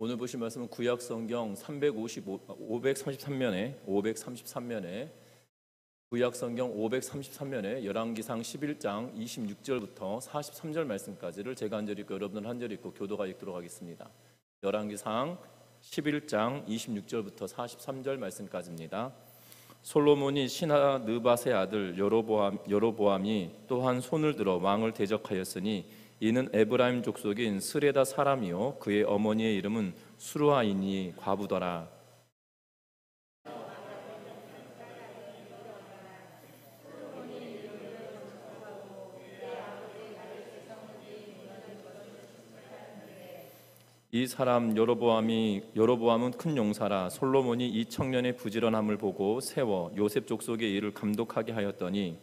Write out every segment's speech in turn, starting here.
오늘 보실 말씀은 구약 성경 533면에 구약 성경 533면에 열왕기상 11장 26절부터 43절 말씀까지를 제가 한 절 읽고 여러분은 한 절 읽고 교도가 읽도록 하겠습니다. 열왕기상 11장 26절부터 43절 말씀까지입니다. 솔로몬이 신하 느밧의 아들 여로보암이 또한 손을 들어 왕을 대적하였으니 이는 에브라임 족속인 스레다 사람이요 그의 어머니의 이름은 수르아이니 과부더라. 이 사람 여로보암은 큰 용사라. 솔로몬이 이 청년의 부지런함을 보고 세워 요셉 족속의 일을 감독하게 하였더니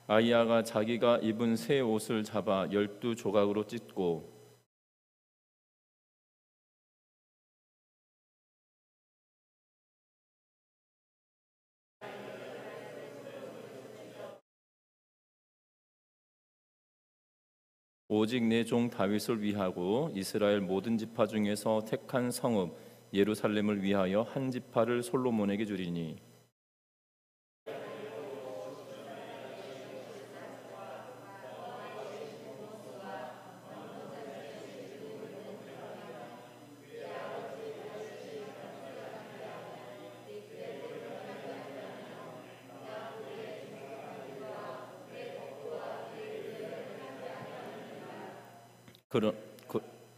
아이야가 자기가 입은 새 옷을 잡아 12조각으로 찢고 오직 내 종 다윗을 위하고 이스라엘 모든 지파 중에서 택한 성읍 예루살렘을 위하여 한 지파를 솔로몬에게 주리니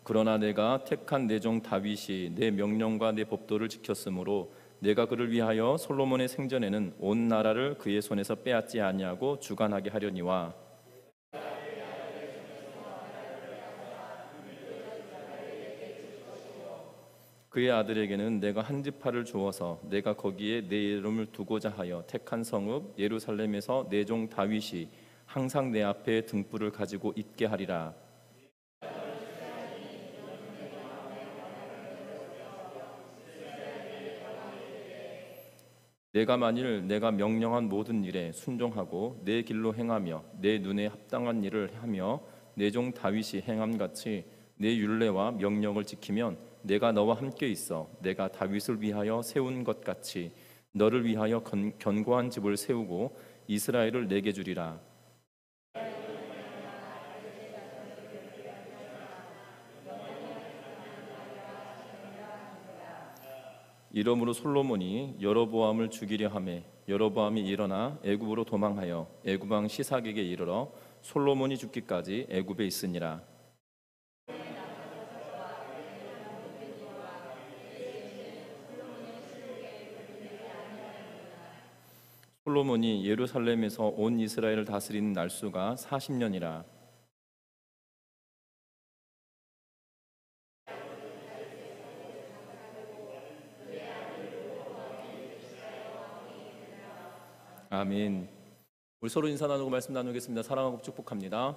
그러나 내가 택한 내 종 다윗이 내 명령과 내 법도를 지켰으므로 내가 그를 위하여 솔로몬의 생전에는 온 나라를 그의 손에서 빼앗지 아니하고 주관하게 하려니와 그의 아들에게는 내가 한 지파를 주어서 내가 거기에 내 이름을 두고자 하여 택한 성읍 예루살렘에서 내 종 다윗이 항상 내 앞에 등불을 가지고 있게 하리라. 내가 만일 내가 명령한 모든 일에 순종하고 내 길로 행하며 내 눈에 합당한 일을 하며 내 종 다윗이 행함같이 내 율례와 명령을 지키면 내가 너와 함께 있어 내가 다윗을 위하여 세운 것 같이 너를 위하여 견고한 집을 세우고 이스라엘을 내게 주리라. 이러므로 솔로몬이 여로보암을 죽이려 하매 여로보암이 일어나 애굽으로 도망하여 애굽 왕 시삭에게 이르러 솔로몬이 죽기까지 애굽에 있으니라. 솔로몬이 예루살렘에서 온 이스라엘을 다스리는 날수가 40년이라. 아멘. 우리 서로 인사 나누고 말씀 나누겠습니다. 사랑하고 축복합니다.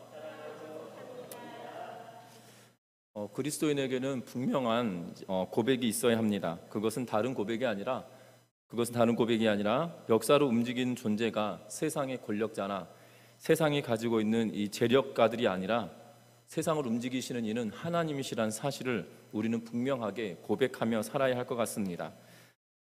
그리스도인에게는 분명한 고백이 있어야 합니다. 그것은 다른 고백이 아니라 역사로 움직이는 존재가 세상의 권력자나 세상이 가지고 있는 이 재력가들이 아니라 세상을 움직이시는 이는 하나님이시란 사실을 우리는 분명하게 고백하며 살아야 할 것 같습니다.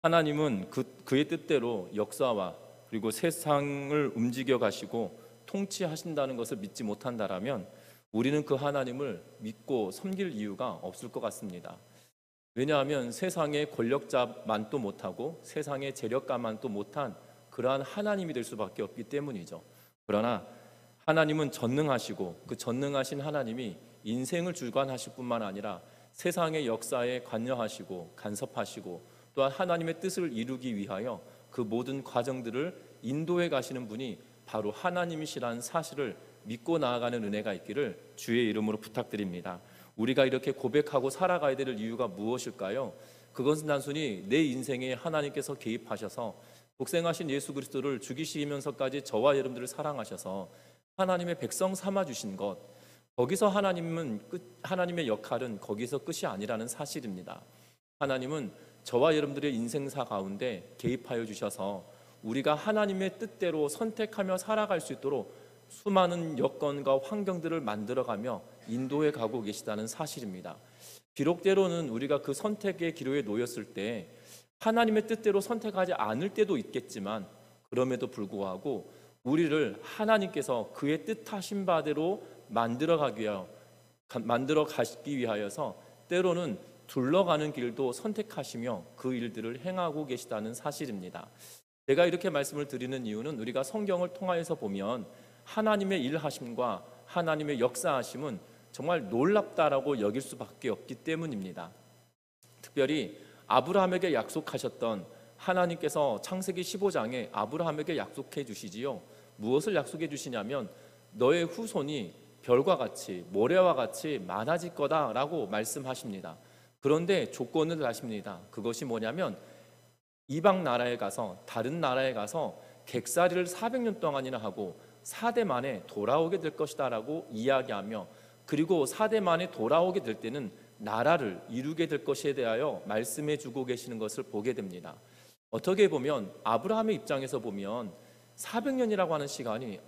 하나님은 그의 뜻대로 역사와 그리고 세상을 움직여 가시고 통치하신다는 것을 믿지 못한다라면 우리는 그 하나님을 믿고 섬길 이유가 없을 것 같습니다. 왜냐하면 세상의 권력자만도 못하고 세상의 재력가만도 못한 그러한 하나님이 될 수밖에 없기 때문이죠. 그러나 하나님은 전능하시고 그 전능하신 하나님이 인생을 주관하실 뿐만 아니라 세상의 역사에 관여하시고 간섭하시고 또한 하나님의 뜻을 이루기 위하여 그 모든 과정들을 인도해 가시는 분이 바로 하나님이시라는 사실을 믿고 나아가는 은혜가 있기를 주의 이름으로 부탁드립니다. 우리가 이렇게 고백하고 살아가야 될 이유가 무엇일까요? 그것은 단순히 내 인생에 하나님께서 개입하셔서 독생하신 예수 그리스도를 죽이시면서까지 저와 여러분들을 사랑하셔서 하나님의 백성 삼아주신 것, 거기서 하나님의 역할은 거기서 끝이 아니라는 사실입니다. 하나님은 저와 여러분들의 인생사 가운데 개입하여 주셔서 우리가 하나님의 뜻대로 선택하며 살아갈 수 있도록 수많은 여건과 환경들을 만들어가며 인도해 가고 계시다는 사실입니다. 비록 때로는 우리가 그 선택의 기로에 놓였을 때 하나님의 뜻대로 선택하지 않을 때도 있겠지만, 그럼에도 불구하고 우리를 하나님께서 그의 뜻하신 바대로 만들어 가시기 위하여서 때로는 둘러가는 길도 선택하시며 그 일들을 행하고 계시다는 사실입니다. 제가 이렇게 말씀을 드리는 이유는 우리가 성경을 통하여서 보면 하나님의 일하심과 하나님의 역사하심은 정말 놀랍다라고 여길 수밖에 없기 때문입니다. 특별히 아브라함에게 약속하셨던 하나님께서 창세기 15장에 아브라함에게 약속해 주시지요. 무엇을 약속해 주시냐면 너의 후손이 별과 같이 모래와 같이 많아질 거다라고 말씀하십니다. 그런데 조건을 하십니다. 그것이 뭐냐면 이방 나라에 가서, 다른 나라에 가서 객살이를 400년 동안이나 하고 4대 만에 돌아오게 될 것이다 라고 이야기하며, 그리고 4대 만에 돌아오게 될 때는 나라를 이루게 될 것에 대하여 말씀해 주고 계시는 것을 보게 됩니다. 어떻게 보면 아브라함의 입장에서 보면 400년이라고 하는 시간이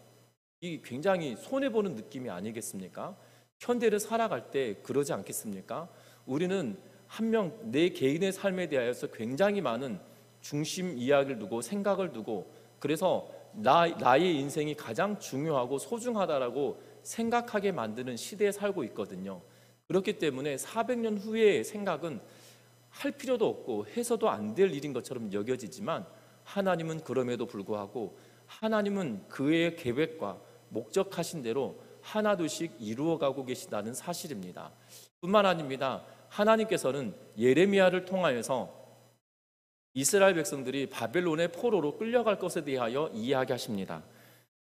굉장히 손해보는 느낌이 아니겠습니까? 현대를 살아갈 때 그러지 않겠습니까? 우리는 한 명 내 개인의 삶에 대하여서 굉장히 많은 중심 이야기를 두고 생각을 두고, 그래서 나의 인생이 가장 중요하고 소중하다라고 생각하게 만드는 시대에 살고 있거든요. 그렇기 때문에 400년 후의 생각은 할 필요도 없고 해서도 안 될 일인 것처럼 여겨지지만, 하나님은 그럼에도 불구하고 하나님은 그의 계획과 목적하신 대로 하나둘씩 이루어가고 계시다는 사실입니다. 뿐만 아닙니다. 하나님께서는 예레미야를 통하여서 이스라엘 백성들이 바벨론의 포로로 끌려갈 것에 대하여 이야기하십니다.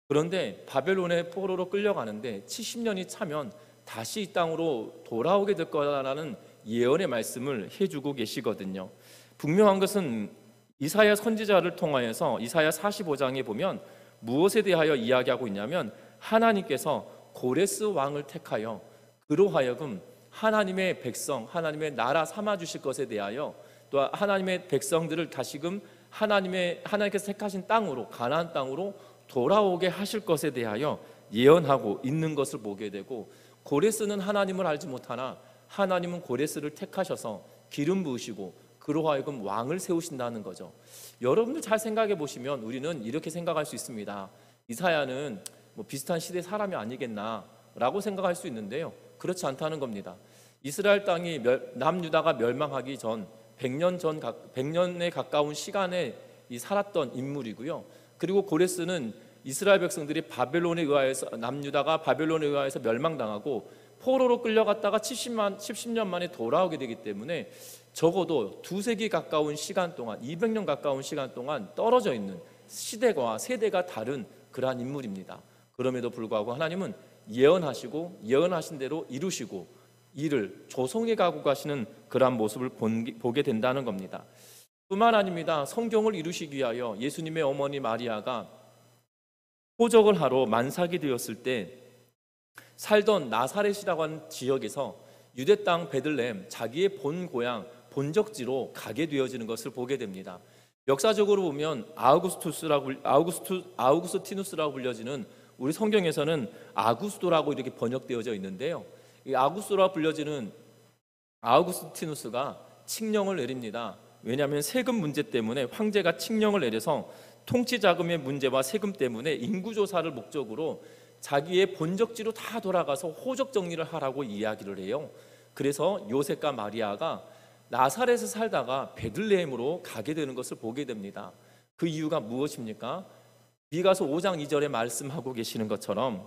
그런데 바벨론의 포로로 끌려가는데 70년이 차면 다시 이 땅으로 돌아오게 될 거라는 예언의 말씀을 해주고 계시거든요. 분명한 것은 이사야 선지자를 통하여서 이사야 45장에 보면 무엇에 대하여 이야기하고 있냐면 하나님께서 고레스 왕을 택하여 그로 하여금 하나님의 백성, 하나님의 나라 삼아주실 것에 대하여, 또 하나님의 백성들을 다시금 하나님께서 택하신 땅으로, 가나안 땅으로 돌아오게 하실 것에 대하여 예언하고 있는 것을 보게 되고, 고레스는 하나님을 알지 못하나 하나님은 고레스를 택하셔서 기름 부으시고 그로 하여금 왕을 세우신다는 거죠. 여러분들 잘 생각해 보시면 우리는 이렇게 생각할 수 있습니다. 이사야는 비슷한 시대 사람이 아니겠나 라고 생각할 수 있는데요, 그렇지 않다는 겁니다. 이스라엘 땅이 남유다가 멸망하기 전 100년에 가까운 시간에 살았던 인물이고요. 그리고 고레스는 이스라엘 백성들이 바벨론에 의하여서, 남유다가 바벨론에 의하여서 멸망당하고 포로로 끌려갔다가 70년 만에 돌아오게 되기 때문에 적어도 2세기 가까운 시간 동안, 200년 가까운 시간 동안 떨어져 있는 시대와 세대가 다른 그러한 인물입니다. 그럼에도 불구하고 하나님은 예언하시고 예언하신 대로 이루시고 이를 조성해 가고 가시는 그러한 모습을 보게 된다는 겁니다. 뿐만 아닙니다. 성경을 이루시기 위하여 예수님의 어머니 마리아가 호적을 하러 만삭이 되었을 때 살던 나사렛이라고 하는 지역에서 유대 땅 베들레헴, 자기의 본 고향, 본적지로 가게 되어지는 것을 보게 됩니다. 역사적으로 보면 아우구스티누스라고 불려지는, 우리 성경에서는 아구스도라고 이렇게 번역되어져 있는데요, 이 아구스도라고 불려지는 아우구스티누스가 칙령을 내립니다. 왜냐하면 세금 문제 때문에 황제가 칙령을 내려서 통치 자금의 문제와 세금 때문에 인구조사를 목적으로 자기의 본적지로 다 돌아가서 호적 정리를 하라고 이야기를 해요. 그래서 요셉과 마리아가 나사렛에 살다가 베들레헴으로 가게 되는 것을 보게 됩니다. 그 이유가 무엇입니까? 미가서 5장 2절에 말씀하고 계시는 것처럼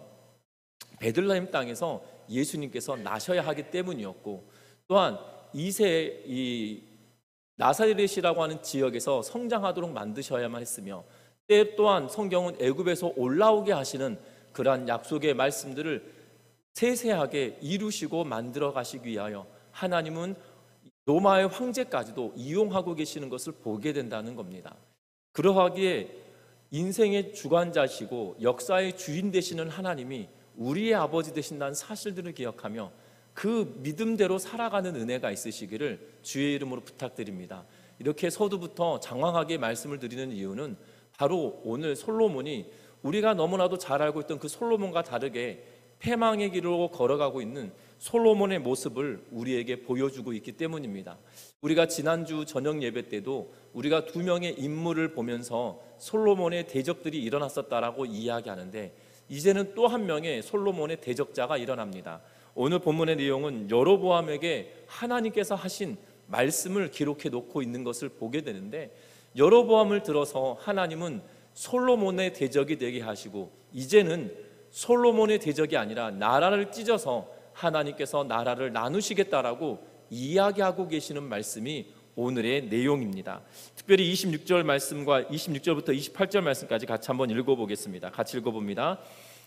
베들레헴 땅에서 예수님께서 나셔야 하기 때문이었고, 또한 이 나사렛이라고 하는 지역에서 성장하도록 만드셔야만 했으며, 때 또한 성경은 애굽에서 올라오게 하시는 그러한 약속의 말씀들을 세세하게 이루시고 만들어 가시기 위하여 하나님은 로마의 황제까지도 이용하고 계시는 것을 보게 된다는 겁니다. 그러하기에 인생의 주관자시고 역사의 주인 되시는 하나님이 우리의 아버지 되신다는 사실들을 기억하며 그 믿음대로 살아가는 은혜가 있으시기를 주의 이름으로 부탁드립니다. 이렇게 서두부터 장황하게 말씀을 드리는 이유는 바로 오늘 솔로몬이 우리가 너무나도 잘 알고 있던 그 솔로몬과 다르게 패망의 길로 걸어가고 있는 솔로몬의 모습을 우리에게 보여주고 있기 때문입니다. 우리가 지난주 저녁 예배 때도 우리가 두 명의 인물을 보면서 솔로몬의 대적들이 일어났었다라고 이야기하는데, 이제는 또 한 명의 솔로몬의 대적자가 일어납니다. 오늘 본문의 내용은 여로보암에게 하나님께서 하신 말씀을 기록해 놓고 있는 것을 보게 되는데, 여로보암을 들어서 하나님은 솔로몬의 대적이 되게 하시고, 이제는 솔로몬의 대적이 아니라 나라를 찢어서 하나님께서 나라를 나누시겠다라고 이야기하고 계시는 말씀이 오늘의 내용입니다. 특별히 26절 말씀과 26절부터 28절 말씀까지 같이 한번 읽어보겠습니다. 같이 읽어봅니다.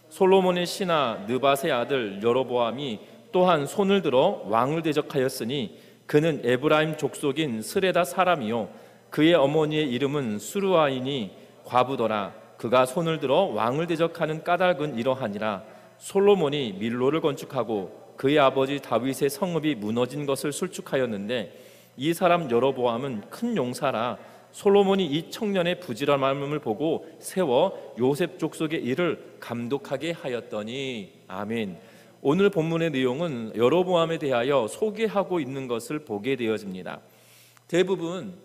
솔로몬의 신하 느밧의 아들 여로보암이 또한 손을 들어 왕을 대적하였으니 그는 에브라임 족속인 스레다 사람이요 그의 어머니의 이름은 수르아이니 과부더라. 그가 손을 들어 왕을 대적하는 까닭은 이러하니라. 솔로몬이 밀로를 건축하고 그의 아버지 다윗의 성읍이 무너진 것을 술축하였는데, 이 사람 여로보암은 큰 용사라. 솔로몬이 이 청년의 부지런함을 보고 세워 요셉 족속의 일을 감독하게 하였더니. 아멘. 오늘 본문의 내용은 여로보암에 대하여 소개하고 있는 것을 보게 되어집니다. 대부분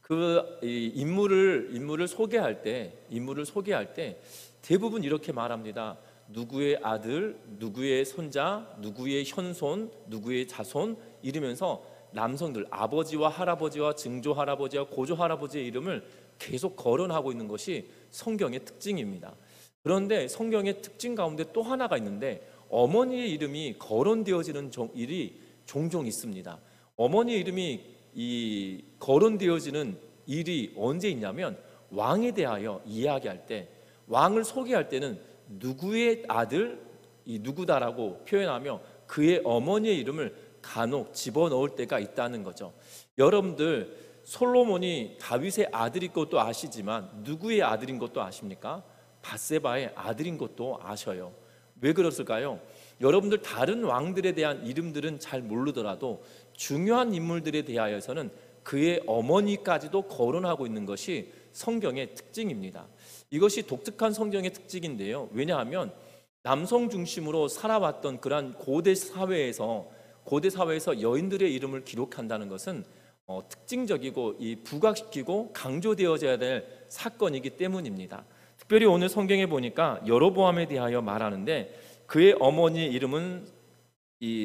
그 인물을 소개할 때 대부분 이렇게 말합니다. 누구의 아들, 누구의 손자, 누구의 현손, 누구의 자손 이러면서 남성들, 아버지와 할아버지와 증조 할아버지와 고조 할아버지의 이름을 계속 거론하고 있는 것이 성경의 특징입니다. 그런데 성경의 특징 가운데 또 하나가 있는데, 어머니의 이름이 거론되어지는 일이 종종 있습니다. 어머니의 이름이 거론되어지는 일이 언제 있냐면, 왕에 대하여 이야기할 때, 왕을 소개할 때는 누구의 아들, 이 누구다라고 표현하며 그의 어머니의 이름을 간혹 집어넣을 때가 있다는 거죠. 여러분들 솔로몬이 다윗의 아들인 것도 아시지만 누구의 아들인 것도 아십니까? 밧세바의 아들인 것도 아셔요. 왜 그랬을까요? 여러분들 다른 왕들에 대한 이름들은 잘 모르더라도 중요한 인물들에 대하여서는 그의 어머니까지도 거론하고 있는 것이 성경의 특징입니다. 이것이 독특한 성경의 특징인데요. 왜냐하면 남성 중심으로 살아왔던 그러한 고대 사회에서 여인들의 이름을 기록한다는 것은 특징적이고 부각시키고 강조되어져야 될 사건이기 때문입니다. 특별히 오늘 성경에 보니까 여로보암에 대하여 말하는데, 그의 어머니의 이름은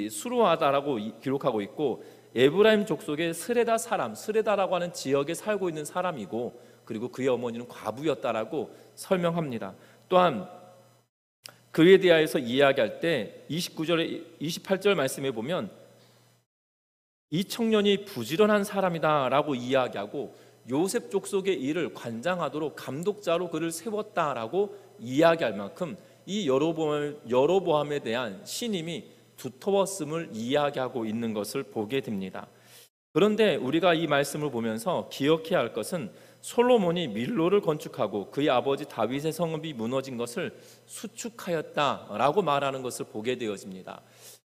수르아다라고 기록하고 있고, 에브라임 족속의 스레다 사람, 스레다라고 하는 지역에 살고 있는 사람이고, 그리고 그의 어머니는 과부였다라고 설명합니다. 또한 그에 대하여서 이야기할 때 29절에 28절 말씀에 보면 이 청년이 부지런한 사람이다라고 이야기하고, 요셉 족속의 일을 관장하도록 감독자로 그를 세웠다라고 이야기할 만큼 이 여로보암에 대한 신임이 두터웠음을 이야기하고 있는 것을 보게 됩니다. 그런데 우리가 이 말씀을 보면서 기억해야 할 것은, 솔로몬이 밀로를 건축하고 그의 아버지 다윗의 성읍이 무너진 것을 수축하였다라고 말하는 것을 보게 되어집니다.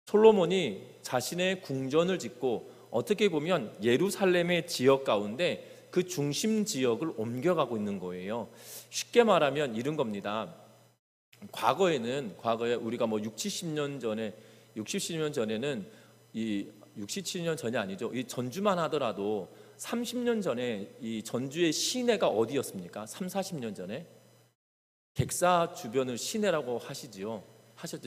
솔로몬이 자신의 궁전을 짓고 어떻게 보면 예루살렘의 지역 가운데 그 중심 지역을 옮겨가고 있는 거예요. 쉽게 말하면 이런 겁니다. 과거에 우리가 60년 전에는 67년 전이 아니죠. 이 전주만 하더라도 30년 전에 이 전주의 시내가 어디였습니까? 40년 전에 객사 주변을 시내라고 하셨죠.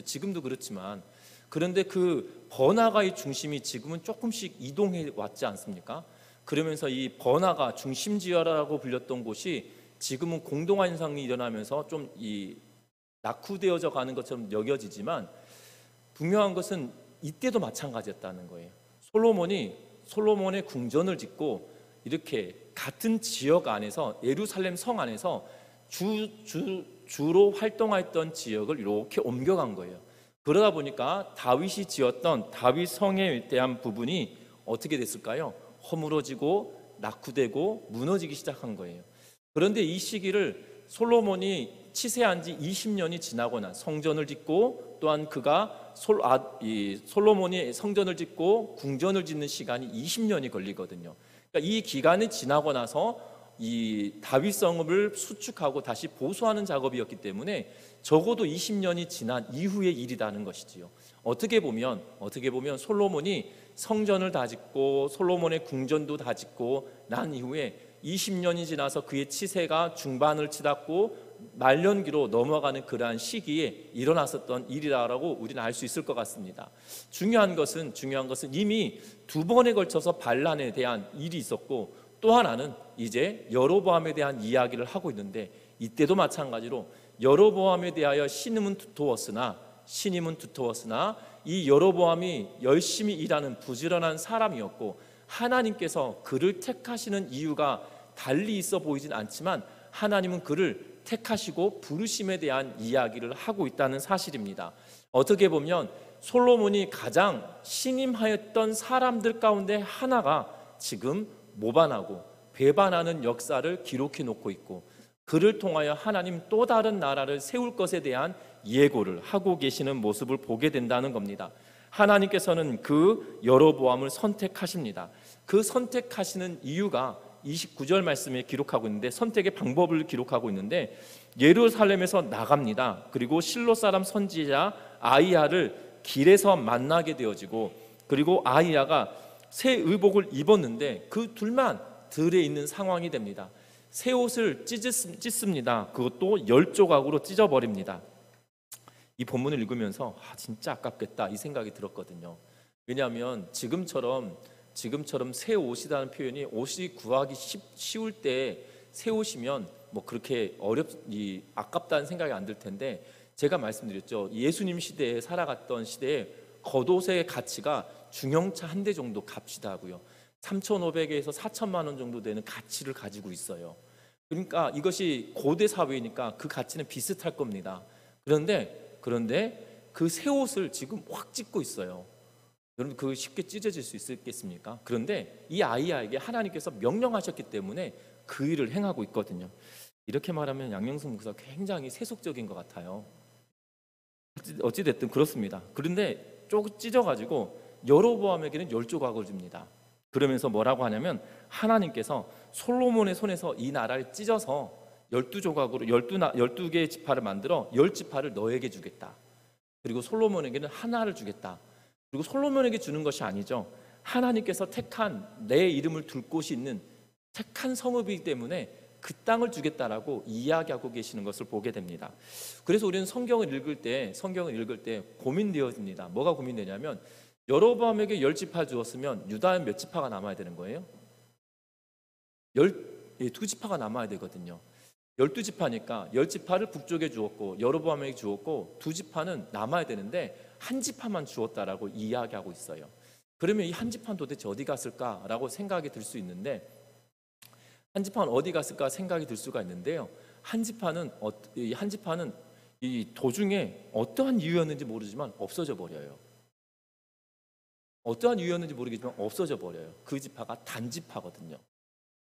지금도 그렇지만, 그런데 그 번화가의 중심이 지금은 조금씩 이동해 왔지 않습니까? 그러면서 이 번화가 중심지어라고 불렸던 곳이 지금은 공동화 현상이 일어나면서 좀 낙후되어져 가는 것처럼 여겨지지만, 분명한 것은 이때도 마찬가지였다는 거예요. 솔로몬의 궁전을 짓고 이렇게 같은 지역 안에서, 예루살렘 성 안에서 주로 활동했던 지역을 이렇게 옮겨간 거예요. 그러다 보니까 다윗이 지었던 다윗 성에 대한 부분이 어떻게 됐을까요? 허물어지고 낙후되고 무너지기 시작한 거예요. 그런데 이 시기를 솔로몬이 치세한 지 20년이 지나고 난 성전을 짓고, 또한 그가 솔로몬이 성전을 짓고 궁전을 짓는 시간이 20년이 걸리거든요. 그러니까 이 기간이 지나고 나서 이 다윗 성읍을 수축하고 다시 보수하는 작업이었기 때문에 적어도 20년이 지난 이후의 일이라는 것이지요. 어떻게 보면 솔로몬이 성전을 다 짓고 솔로몬의 궁전도 다 짓고 난 이후에 20년이 지나서 그의 치세가 중반을 치닫고 말년기로 넘어가는 그러한 시기에 일어났었던 일이라고 우리는 알 수 있을 것 같습니다. 중요한 것은 이미 두 번에 걸쳐서 반란에 대한 일이 있었고, 또 하나는 이제 여로보암에 대한 이야기를 하고 있는데, 이때도 마찬가지로 여로보암에 대하여 신임은 두터웠으나 이 여로보암이 열심히 일하는 부지런한 사람이었고, 하나님께서 그를 택하시는 이유가 달리 있어 보이진 않지만 하나님은 그를 택하시고 부르심에 대한 이야기를 하고 있다는 사실입니다. 어떻게 보면 솔로몬이 가장 신임하였던 사람들 가운데 하나가 지금 모반하고 배반하는 역사를 기록해 놓고 있고, 그를 통하여 하나님 또 다른 나라를 세울 것에 대한 예고를 하고 계시는 모습을 보게 된다는 겁니다. 하나님께서는 그 여로보암을 선택하십니다. 그 선택하시는 이유가 29절 말씀에 기록하고 있는데, 선택의 방법을 기록하고 있는데, 예루살렘에서 나갑니다. 그리고 실로 사람 선지자 아이야를 길에서 만나게 되어지고, 그리고 아이야가 새 의복을 입었는데 그 둘만 들에 있는 상황이 됩니다. 새 옷을 찢습니다. 그것도 10조각으로 찢어버립니다. 이 본문을 읽으면서 진짜 아깝겠다 이 생각이 들었거든요. 왜냐하면 지금처럼 새 옷이라는 표현이, 옷이 구하기 쉬울 때 새 옷이면 뭐 그렇게 아깝다는 생각이 안 들 텐데, 제가 말씀드렸죠. 예수님 시대에 살아갔던 시대에 겉옷의 가치가 중형차 한 대 정도 값이다 하고요. 3,500에서 4천만 원 정도 되는 가치를 가지고 있어요. 그러니까 이것이 고대 사회이니까 그 가치는 비슷할 겁니다. 그런데 그 새 옷을 지금 확 찢고 있어요. 여러분, 그거 쉽게 찢어질 수 있겠습니까? 그런데 이 아이야에게 하나님께서 명령하셨기 때문에 그 일을 행하고 있거든요. 이렇게 말하면 양영순 목사가 굉장히 세속적인 것 같아요. 어찌됐든 그렇습니다. 그런데 조금 찢어가지고 여로보암에게는 10조각을 줍니다. 그러면서 뭐라고 하냐면, 하나님께서 솔로몬의 손에서 이 나라를 찢어서 12조각으로 12개의 지파를 만들어 10지파를 너에게 주겠다. 그리고 솔로몬에게는 하나를 주겠다. 그리고 솔로몬에게 주는 것이 아니죠. 하나님께서 택한 내 이름을 둘 곳이 있는 택한 성읍이기 때문에 그 땅을 주겠다라고 이야기하고 계시는 것을 보게 됩니다. 그래서 우리는 성경을 읽을 때 고민되어집니다. 뭐가 고민되냐면, 여로보암에게 10지파 주었으면 유다에 몇 지파가 남아야 되는 거예요? 2지파가 남아야 되거든요. 12지파니까 10지파를 북쪽에 주었고 여로보암에게 주었고 2지파는 남아야 되는데 한 지파만 주었다라고 이야기하고 있어요. 그러면 이 한 지파는 도대체 어디 갔을까라고 생각이 들 수 있는데, 한 지파는 어디 갔을까 생각이 들 수가 있는데요. 한 지파는 이 도중에 어떠한 이유였는지 모르지만 없어져 버려요. 어떠한 이유였는지 모르겠지만 없어져 버려요. 그 지파가 단지파거든요.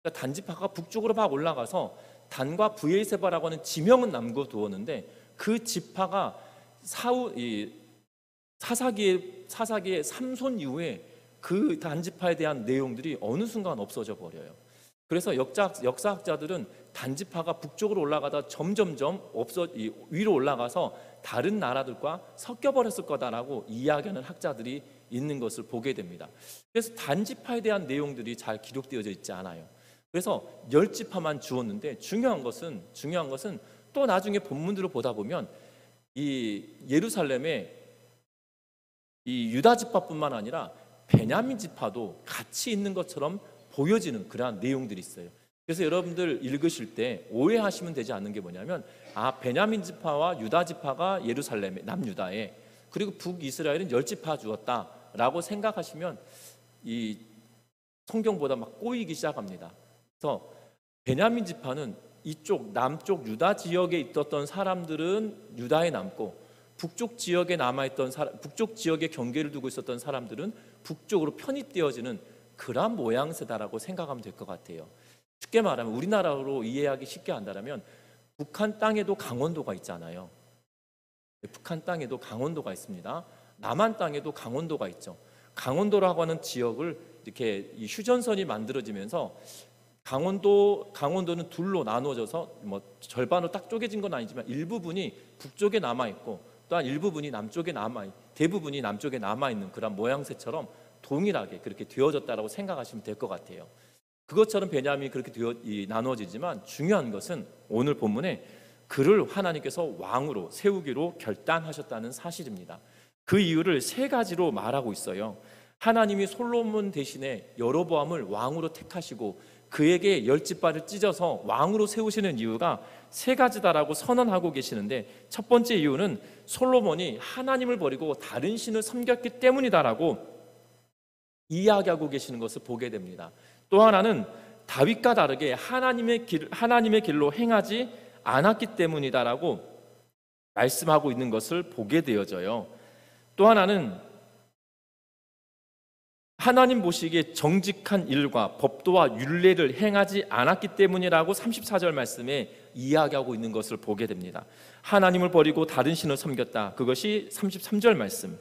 그러니까 단지파가 북쪽으로 막 올라가서 단과 브에세바라고 하는 지명은 남겨두었는데, 그 지파가 사사기의 삼손 이후에 그 단지파에 대한 내용들이 어느 순간 없어져 버려요. 그래서 역사학자들은 단지파가 북쪽으로 올라가다 점점점 위로 올라가서 다른 나라들과 섞여버렸을 거다라고 이야기하는 학자들이 있는 것을 보게 됩니다. 그래서 단지파에 대한 내용들이 잘 기록되어져 있지 않아요. 그래서 10지파만 주었는데, 중요한 것은 또 나중에 본문들을 보다 보면 이 예루살렘에 이 유다 지파뿐만 아니라 베냐민 지파도 같이 있는 것처럼 보여지는 그러한 내용들이 있어요. 그래서 여러분들 읽으실 때 오해하시면 되지 않는 게 뭐냐면, 베냐민 지파와 유다 지파가 예루살렘에, 남유다에, 그리고 북이스라엘은 10지파 주었다라고 생각하시면 이 성경보다 막 꼬이기 시작합니다. 그래서 베냐민 지파는 이쪽 남쪽 유다 지역에 있었던 사람들은 유다에 남고, 북쪽 지역에 북쪽 지역에 경계를 두고 있었던 사람들은 북쪽으로 편입되어지는 그런 모양새다라고 생각하면 될 것 같아요. 쉽게 말하면, 우리나라로 이해하기 쉽게 한다면, 북한 땅에도 강원도가 있잖아요. 북한 땅에도 강원도가 있습니다. 남한 땅에도 강원도가 있죠. 강원도라고 하는 지역을 이렇게 이 휴전선이 만들어지면서 강원도는 둘로 나누어져서 뭐 절반으로 딱 쪼개진 건 아니지만 일부분이 북쪽에 남아 있고 또한 일부분이 남쪽에 대부분이 남쪽에 남아 있는 그런 모양새처럼 동일하게 그렇게 되어졌다라고 생각하시면 될 것 같아요. 그것처럼 베냐민이 그렇게 나누어지지만 중요한 것은 오늘 본문에 그를 하나님께서 왕으로 세우기로 결단하셨다는 사실입니다. 그 이유를 세 가지로 말하고 있어요. 하나님이 솔로몬 대신에 여로보암을 왕으로 택하시고 그에게 10지파를 찢어서 왕으로 세우시는 이유가 세 가지다라고 선언하고 계시는데, 첫 번째 이유는 솔로몬이 하나님을 버리고 다른 신을 섬겼기 때문이다라고 이야기하고 계시는 것을 보게 됩니다. 또 하나는 다윗과 다르게 하나님의 길로 행하지 않았기 때문이다라고 말씀하고 있는 것을 보게 되어져요. 또 하나는 하나님 보시기에 정직한 일과 법도와 율례를 행하지 않았기 때문이라고 34절 말씀에 이야기하고 있는 것을 보게 됩니다. 하나님을 버리고 다른 신을 섬겼다, 그것이 33절 말씀.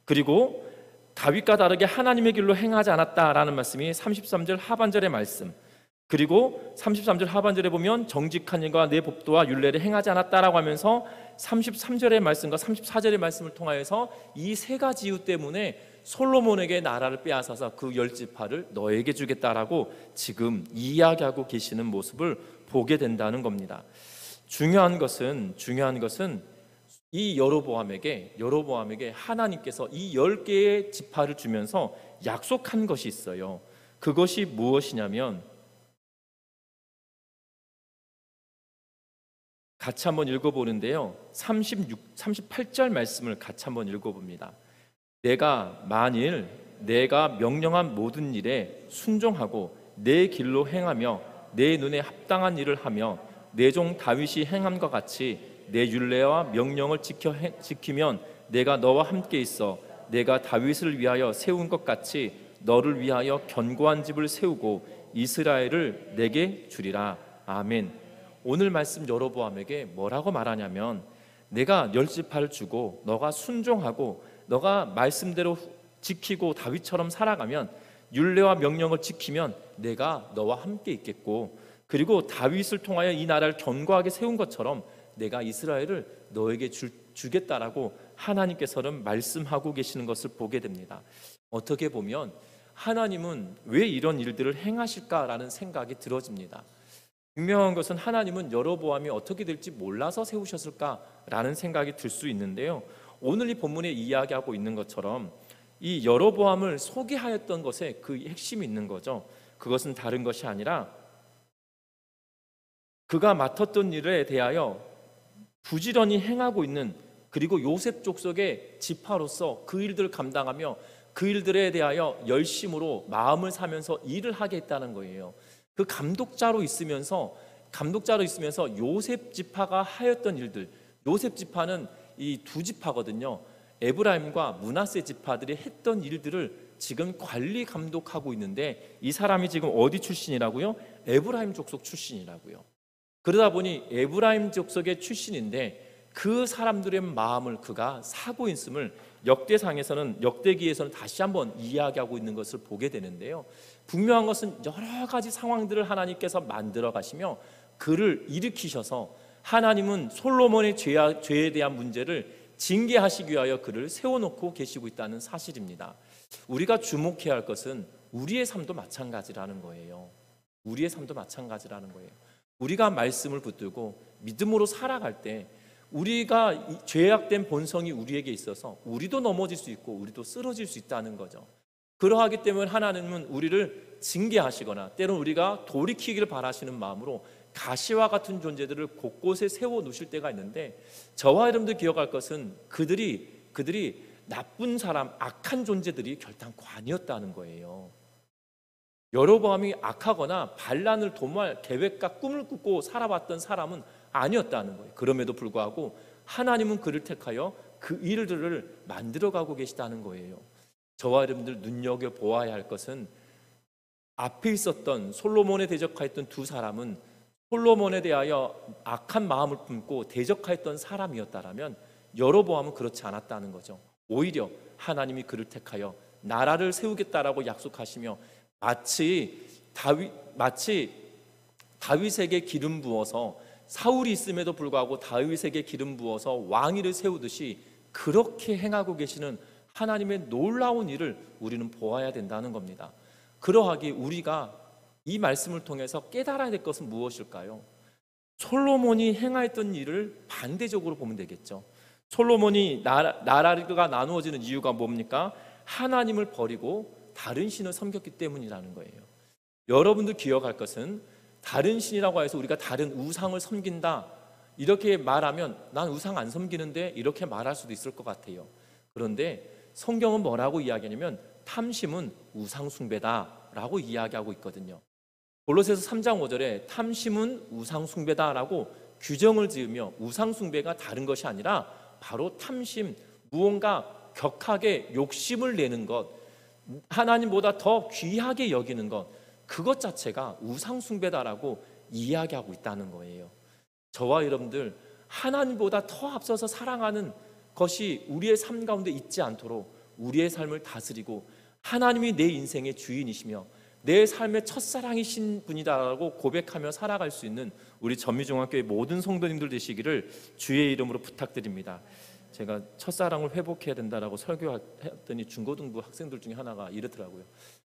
그리고 다윗과 다르게 하나님의 길로 행하지 않았다라는 말씀이 33절 하반절의 말씀. 그리고 33절 하반절에 보면 정직한 일과 내 법도와 율례를 행하지 않았다라고 하면서 33절의 말씀과 34절의 말씀을 통하여서 이 세 가지 이유 때문에 솔로몬에게 나라를 빼앗아서 그 10지파를 너에게 주겠다라고 지금 이야기하고 계시는 모습을 보게 된다는 겁니다. 중요한 것은 이 여로보암에게 하나님께서 이 10개의 지파를 주면서 약속한 것이 있어요. 그것이 무엇이냐면, 같이 한번 읽어보는데요, 38절 말씀을 같이 한번 읽어봅니다. 만일 내가 명령한 모든 일에 순종하고 내 길로 행하며 내 눈에 합당한 일을 하며 내 종 다윗이 행함과 같이 내 율례와 명령을 지키면 내가 너와 함께 있어 내가 다윗을 위하여 세운 것 같이 너를 위하여 견고한 집을 세우고 이스라엘을 내게 주리라. 아멘. 오늘 말씀 여로보암에게 뭐라고 말하냐면, 내가 10지파를 주고 너가 순종하고 너가 말씀대로 지키고 다윗처럼 살아가면, 율례와 명령을 지키면 내가 너와 함께 있겠고, 그리고 다윗을 통하여 이 나라를 견고하게 세운 것처럼 내가 이스라엘을 너에게 주겠다라고 하나님께서는 말씀하고 계시는 것을 보게 됩니다. 어떻게 보면 하나님은 왜 이런 일들을 행하실까라는 생각이 들어집니다. 분명한 것은 하나님은 여로보암이 어떻게 될지 몰라서 세우셨을까라는 생각이 들 수 있는데요, 오늘 이 본문에 이야기하고 있는 것처럼 이 여로보암을 소개하였던 것에 그 핵심이 있는 거죠. 그것은 다른 것이 아니라 그가 맡았던 일에 대하여 부지런히 행하고 있는, 그리고 요셉 족속의 지파로서 그 일들을 감당하며 그 일들에 대하여 열심으로 마음을 사면서 일을 하게 했다는 거예요. 그 감독자로 있으면서 요셉 지파가 하였던 일들, 요셉 지파는 이 두 지파거든요. 에브라임과 므낫세 지파들이 했던 일들을 지금 관리 감독하고 있는데, 이 사람이 지금 어디 출신이라고요? 에브라임 족속 출신이라고요. 그러다 보니 에브라임 족속의 출신인데 그 사람들의 마음을 그가 사고 있음을 역대기에서는 다시 한번 이야기하고 있는 것을 보게 되는데요, 분명한 것은 여러 가지 상황들을 하나님께서 만들어 가시며 그를 일으키셔서 하나님은 솔로몬의 죄에 대한 문제를 징계하시기 위하여 그를 세워놓고 계시고 있다는 사실입니다. 우리가 주목해야 할 것은 우리의 삶도 마찬가지라는 거예요. 우리가 말씀을 붙들고 믿음으로 살아갈 때 우리가 죄악된 본성이 우리에게 있어서 우리도 넘어질 수 있고 우리도 쓰러질 수 있다는 거죠. 그러하기 때문에 하나님은 우리를 징계하시거나 때로는 우리가 돌이키기를 바라시는 마음으로 가시와 같은 존재들을 곳곳에 세워 놓으실 때가 있는데, 저와 여러분들 기억할 것은 그들이 나쁜 사람, 악한 존재들이 결단코 아니었다는 거예요. 여로보암이 악하거나 반란을 도모할 계획과 꿈을 꾸고 살아왔던 사람은 아니었다는 거예요. 그럼에도 불구하고 하나님은 그를 택하여 그 일들을 만들어가고 계시다는 거예요. 저와 여러분들 눈여겨보아야 할 것은, 앞에 있었던 솔로몬에 대적하였던 두 사람은 솔로몬에 대하여 악한 마음을 품고 대적하였던 사람이었다라면 여로보암은 그렇지 않았다는 거죠. 오히려 하나님이 그를 택하여 나라를 세우겠다라고 약속하시며 마치 다윗에게 기름 부어서 사울이 있음에도 불구하고 다윗에게 기름 부어서 왕위를 세우듯이 그렇게 행하고 계시는 하나님의 놀라운 일을 우리는 보아야 된다는 겁니다. 그러하기 우리가 이 말씀을 통해서 깨달아야 될 것은 무엇일까요? 솔로몬이 행하였던 일을 반대적으로 보면 되겠죠. 솔로몬이 나라가 나누어지는 이유가 뭡니까? 하나님을 버리고 다른 신을 섬겼기 때문이라는 거예요. 여러분들 기억할 것은 다른 신이라고 해서 우리가 다른 우상을 섬긴다 이렇게 말하면 난 우상 안 섬기는데 이렇게 말할 수도 있을 것 같아요. 그런데 성경은 뭐라고 이야기하냐면 탐심은 우상 숭배다라고 이야기하고 있거든요. 골로새서 3장 5절에 탐심은 우상 숭배다라고 규정을 지으며 우상 숭배가 다른 것이 아니라 바로 탐심, 무언가 격하게 욕심을 내는 것, 하나님보다 더 귀하게 여기는 것, 그것 자체가 우상 숭배다라고 이야기하고 있다는 거예요. 저와 여러분들 하나님보다 더 앞서서 사랑하는 것이 우리의 삶 가운데 있지 않도록 우리의 삶을 다스리고 하나님이 내 인생의 주인이시며 내 삶의 첫사랑이신 분이다라고 고백하며 살아갈 수 있는 우리 전미중학교의 모든 성도님들 되시기를 주의 이름으로 부탁드립니다. 제가 첫사랑을 회복해야 된다라고 설교했더니 중고등부 학생들 중에 하나가 이러더라고요.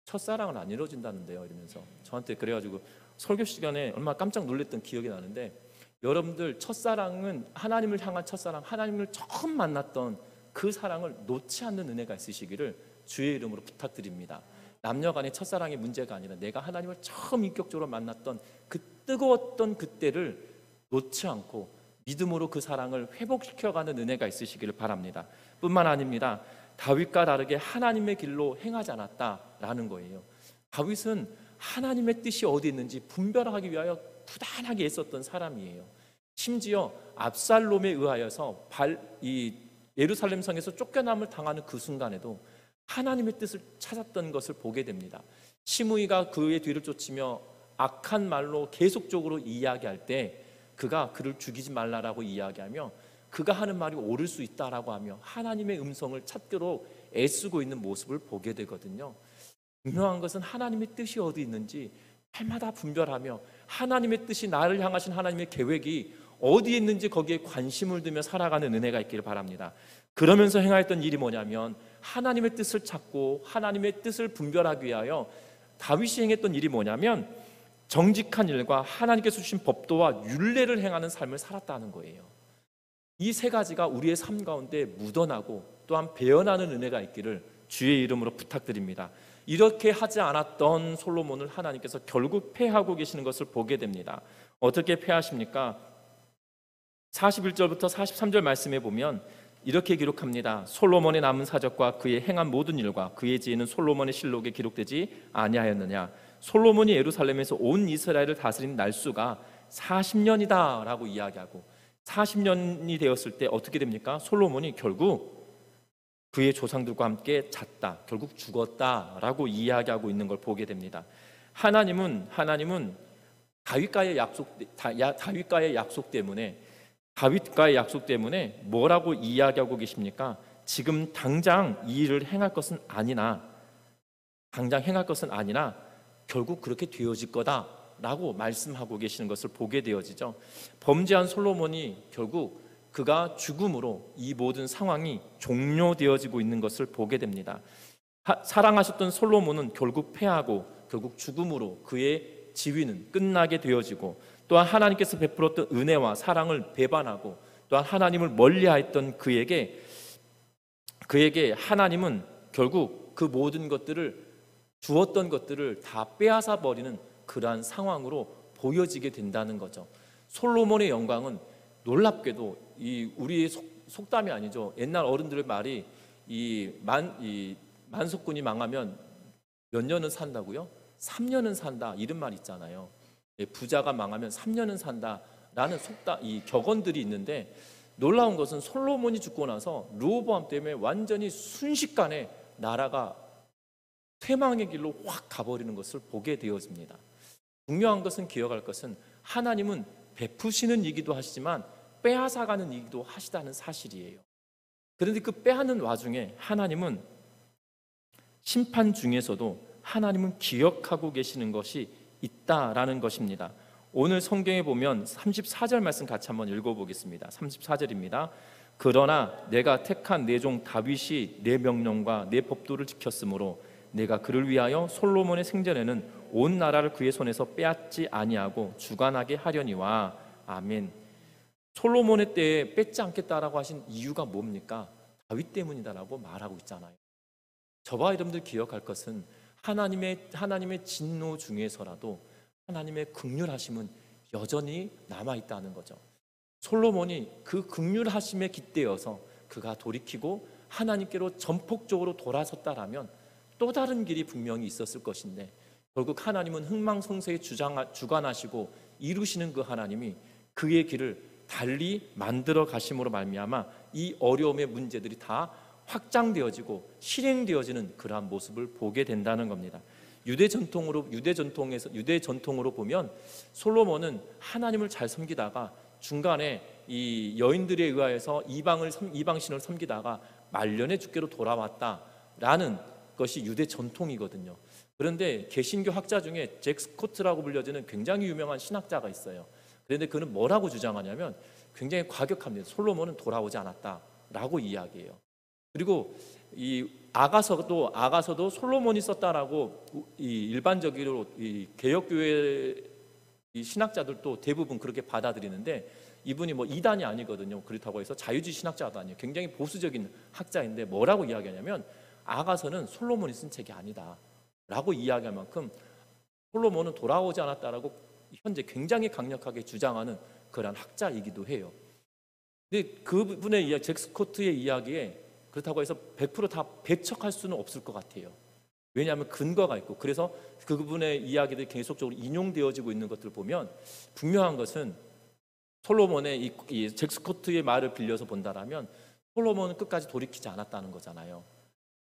첫사랑은 안 이루어진다는데요 이러면서 저한테 그래가지고 설교 시간에 얼마나 깜짝 놀랐던 기억이 나는데, 여러분들 첫사랑은 하나님을 향한 첫사랑, 하나님을 처음 만났던 그 사랑을 놓지 않는 은혜가 있으시기를 주의 이름으로 부탁드립니다. 남녀간의 첫사랑의 문제가 아니라 내가 하나님을 처음 인격적으로 만났던 그 뜨거웠던 그때를 놓지 않고 믿음으로 그 사랑을 회복시켜가는 은혜가 있으시기를 바랍니다. 뿐만 아닙니다. 다윗과 다르게 하나님의 길로 행하지 않았다라는 거예요. 다윗은 하나님의 뜻이 어디 있는지 분별하기 위하여 부단하게 애썼던 사람이에요. 심지어 압살롬에 의하여서 예루살렘 성에서 쫓겨남을 당하는 그 순간에도 하나님의 뜻을 찾았던 것을 보게 됩니다. 시므이가 그의 뒤를 쫓으며 악한 말로 계속적으로 이야기할 때 그가 그를 죽이지 말라라고 이야기하며 그가 하는 말이 옳을 수 있다라고 하며 하나님의 음성을 찾도록 애쓰고 있는 모습을 보게 되거든요. 분명한 것은 하나님의 뜻이 어디 있는지 해마다 분별하며 하나님의 뜻이 나를 향하신 하나님의 계획이 어디에 있는지 거기에 관심을 두며 살아가는 은혜가 있기를 바랍니다. 그러면서 행하였던 일이 뭐냐면 하나님의 뜻을 찾고 하나님의 뜻을 분별하기 위하여 다윗이 행했던 일이 뭐냐면 정직한 일과 하나님께서 주신 법도와 율례를 행하는 삶을 살았다는 거예요. 이 세 가지가 우리의 삶 가운데 묻어나고 또한 배어나는 은혜가 있기를 주의 이름으로 부탁드립니다. 이렇게 하지 않았던 솔로몬을 하나님께서 결국 패하고 계시는 것을 보게 됩니다. 어떻게 패하십니까? 41절부터 43절 말씀에 보면 이렇게 기록합니다. 솔로몬의 남은 사적과 그의 행한 모든 일과 그의 지혜는 솔로몬의 실록에 기록되지 아니하였느냐? 솔로몬이 예루살렘에서 온 이스라엘을 다스린 날수가 40년이다 라고 이야기하고 40년이 되었을 때 어떻게 됩니까? 솔로몬이 결국 그의 조상들과 함께 잤다, 결국 죽었다라고 이야기하고 있는 걸 보게 됩니다. 하나님은 다윗과의 약속 때문에 뭐라고 이야기하고 계십니까? 지금 당장 이 일을 행할 것은 아니나 결국 그렇게 되어질 거다라고 말씀하고 계시는 것을 보게 되어지죠. 범죄한 솔로몬이 결국 그가 죽음으로 이 모든 상황이 종료되어지고 있는 것을 보게 됩니다. 사랑하셨던 솔로몬은 결국 패하고 결국 죽음으로 그의 지위는 끝나게 되어지고 또한 하나님께서 베풀었던 은혜와 사랑을 배반하고 또한 하나님을 멀리하였던 그에게 하나님은 결국 그 모든 것들을 주었던 것들을 다 빼앗아 버리는 그러한 상황으로 보여지게 된다는 거죠. 솔로몬의 영광은 놀랍게도 우리의 속담이 아니죠. 옛날 어른들의 말이 만석군이 망하면 몇 년은 산다고요? 3년은 산다 이런 말 있잖아요. 부자가 망하면 3년은 산다라는 격언들이 있는데 놀라운 것은 솔로몬이 죽고 나서 르호보암 때문에 완전히 순식간에 나라가 퇴망의 길로 확 가버리는 것을 보게 되어집니다. 중요한 것은 기억할 것은 하나님은 베푸시는 이기도 하시지만 빼앗아가는 이기도 하시다는 사실이에요. 그런데 그 빼앗는 와중에 하나님은 심판 중에서도 하나님은 기억하고 계시는 것이 있다라는 것입니다. 오늘 성경에 보면 34절 말씀 같이 한번 읽어보겠습니다. 34절입니다. 그러나 내가 택한 내 종 다윗이 내 명령과 내 법도를 지켰으므로 내가 그를 위하여 솔로몬의 생전에는 온 나라를 그의 손에서 빼앗지 아니하고 주관하게 하려니와. 아멘. 솔로몬의 때에 뺏지 않겠다라고 하신 이유가 뭡니까? 다윗 때문이다라고 말하고 있잖아요. 저와 여러분들 기억할 것은 하나님의 진노 중에서라도 하나님의 긍휼하심은 여전히 남아있다는 거죠. 솔로몬이 그 긍휼하심에 깃대어서 그가 돌이키고 하나님께로 전폭적으로 돌아섰다라면 또 다른 길이 분명히 있었을 것인데, 결국 하나님은 흥망성쇠에 주관하시고 이루시는 그 하나님이 그의 길을 달리 만들어 가심으로 말미암아 이 어려움의 문제들이 다 확장되어지고 실행되어지는 그러한 모습을 보게 된다는 겁니다. 유대 전통으로 보면 솔로몬은 하나님을 잘 섬기다가 중간에 이 여인들에 의하여서 이방신을 섬기다가 말년의 주께로 돌아왔다라는 것이 유대 전통이거든요. 그런데 개신교 학자 중에 잭 스코트라고 불려지는 굉장히 유명한 신학자가 있어요. 그런데 그는 뭐라고 주장하냐면 굉장히 과격합니다. 솔로몬은 돌아오지 않았다라고 이야기해요. 그리고 이 아가서도 솔로몬이 썼다라고 일반적으로 이 개혁교회 신학자들도 대부분 그렇게 받아들이는데, 이분이 뭐 이단이 아니거든요. 그렇다고 해서 자유주의 신학자도 아니에요. 굉장히 보수적인 학자인데 뭐라고 이야기하냐면 아가서는 솔로몬이 쓴 책이 아니다 라고 이야기할 만큼 솔로몬은 돌아오지 않았다라고 현재 굉장히 강력하게 주장하는 그런 학자이기도 해요. 근데 그분의 잭 스코트의 이야기에 그렇다고 해서 100%다 배척할 수는 없을 것 같아요. 왜냐하면 근거가 있고, 그래서 그분의 이야기들이 계속적으로 인용되어지고 있는 것들을 보면 분명한 것은 솔로몬의 이 잭 스코트의 말을 빌려서 본다라면 솔로몬은 끝까지 돌이키지 않았다는 거잖아요.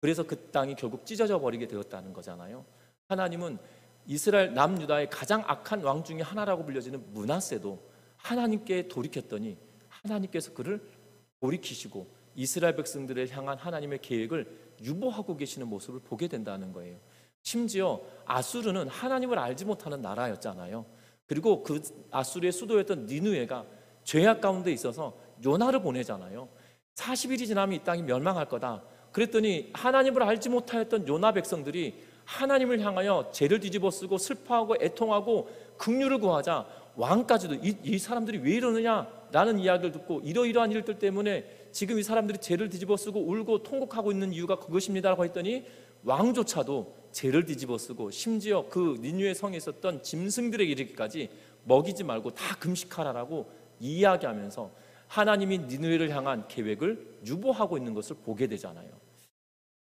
그래서 그 땅이 결국 찢어져 버리게 되었다는 거잖아요. 하나님은 이스라엘 남유다의 가장 악한 왕 중에 하나라고 불려지는 므낫세도 하나님께 돌이켰더니 하나님께서 그를 돌이키시고 이스라엘 백성들을 향한 하나님의 계획을 유보하고 계시는 모습을 보게 된다는 거예요. 심지어 아수르는 하나님을 알지 못하는 나라였잖아요. 그리고 그 아수르의 수도였던 니느웨가 죄악 가운데 있어서 요나를 보내잖아요. 40일이 지나면 이 땅이 멸망할 거다. 그랬더니 하나님을 알지 못하였던 요나 백성들이 하나님을 향하여 죄를 뒤집어쓰고 슬퍼하고 애통하고 긍휼을 구하자 왕까지도 이 사람들이 왜 이러느냐라는 이야기를 듣고 이러이러한 일들 때문에 지금 이 사람들이 죄를 뒤집어쓰고 울고 통곡하고 있는 이유가 그것입니다라고 했더니 왕조차도 죄를 뒤집어쓰고 심지어 그 니느웨 성에 있었던 짐승들에게 이르기까지 먹이지 말고 다 금식하라라고 이야기하면서 하나님이 니느웨를 향한 계획을 유보하고 있는 것을 보게 되잖아요.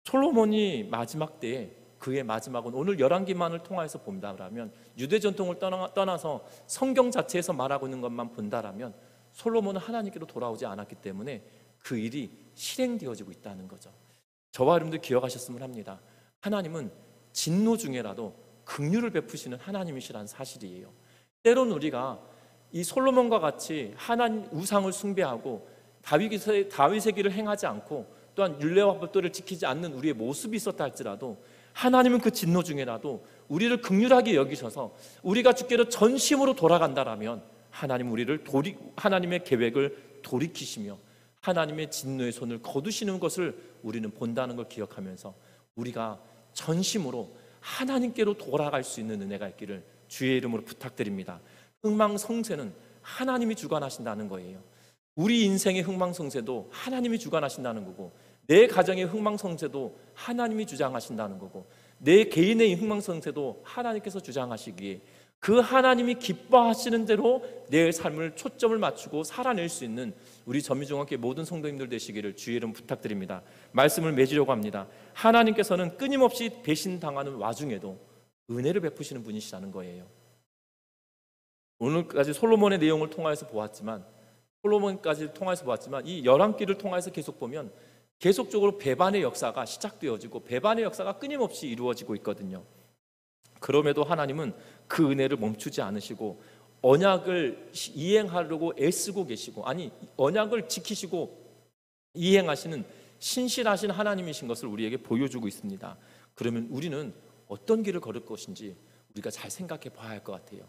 솔로몬이 마지막 때에 그의 마지막은 오늘 열왕기만을 통해서 본다라면, 유대 전통을 떠나서 성경 자체에서 말하고 있는 것만 본다라면 솔로몬은 하나님께로 돌아오지 않았기 때문에 그 일이 실행되어지고 있다는 거죠. 저와 여러분들 기억하셨으면 합니다. 하나님은 진노 중에라도 긍휼을 베푸시는 하나님이시라는 사실이에요. 때론 우리가 이 솔로몬과 같이 하나님 우상을 숭배하고 다윗의 길을 행하지 않고 또한 율례와 법도를 지키지 않는 우리의 모습이 있었다 할지라도 하나님은 그 진노 중에라도 우리를 긍휼하게 여기셔서 우리가 주께로 전심으로 돌아간다라면 하나님 우리를 하나님의 계획을 돌이키시며 하나님의 진노의 손을 거두시는 것을 우리는 본다는 걸 기억하면서 우리가 전심으로 하나님께로 돌아갈 수 있는 은혜가 있기를 주의 이름으로 부탁드립니다. 흥망성쇠는 하나님이 주관하신다는 거예요. 우리 인생의 흥망성쇠도 하나님이 주관하신다는 거고, 내 가정의 흥망성쇠도 하나님이 주장하신다는 거고, 내 개인의 흥망성쇠도 하나님께서 주장하시기에 그 하나님이 기뻐하시는 대로 내 삶을 초점을 맞추고 살아낼 수 있는 우리 전미중학교 모든 성도님들 되시기를 주의 이름 부탁드립니다. 말씀을 맺으려고 합니다. 하나님께서는 끊임없이 배신당하는 와중에도 은혜를 베푸시는 분이시라는 거예요. 오늘까지 솔로몬의 내용을 통해서 보았지만 이 열왕기를 통해서 계속 보면 계속적으로 배반의 역사가 시작되어지고 배반의 역사가 끊임없이 이루어지고 있거든요. 그럼에도 하나님은 그 은혜를 멈추지 않으시고 언약을 이행하려고 애쓰고 계시고, 언약을 지키시고 이행하시는 신실하신 하나님이신 것을 우리에게 보여주고 있습니다. 그러면 우리는 어떤 길을 걸을 것인지 우리가 잘 생각해 봐야 할 것 같아요.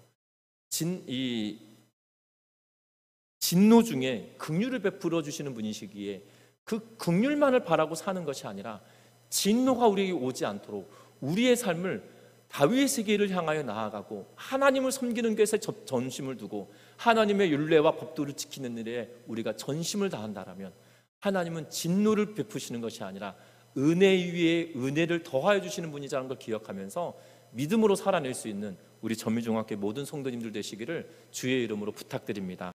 진노 중에 긍휼을 베풀어 주시는 분이시기에 그 긍휼만을 바라고 사는 것이 아니라 진노가 우리에게 오지 않도록 우리의 삶을 다윗의 길을 향하여 나아가고 하나님을 섬기는 것에 전심을 두고 하나님의 율례와 법도를 지키는 일에 우리가 전심을 다한다라면 하나님은 진노를 베푸시는 것이 아니라 은혜 위에 은혜를 더하여 주시는 분이라는 걸 기억하면서 믿음으로 살아낼 수 있는 우리 전미중학교 모든 성도님들 되시기를 주의 이름으로 부탁드립니다.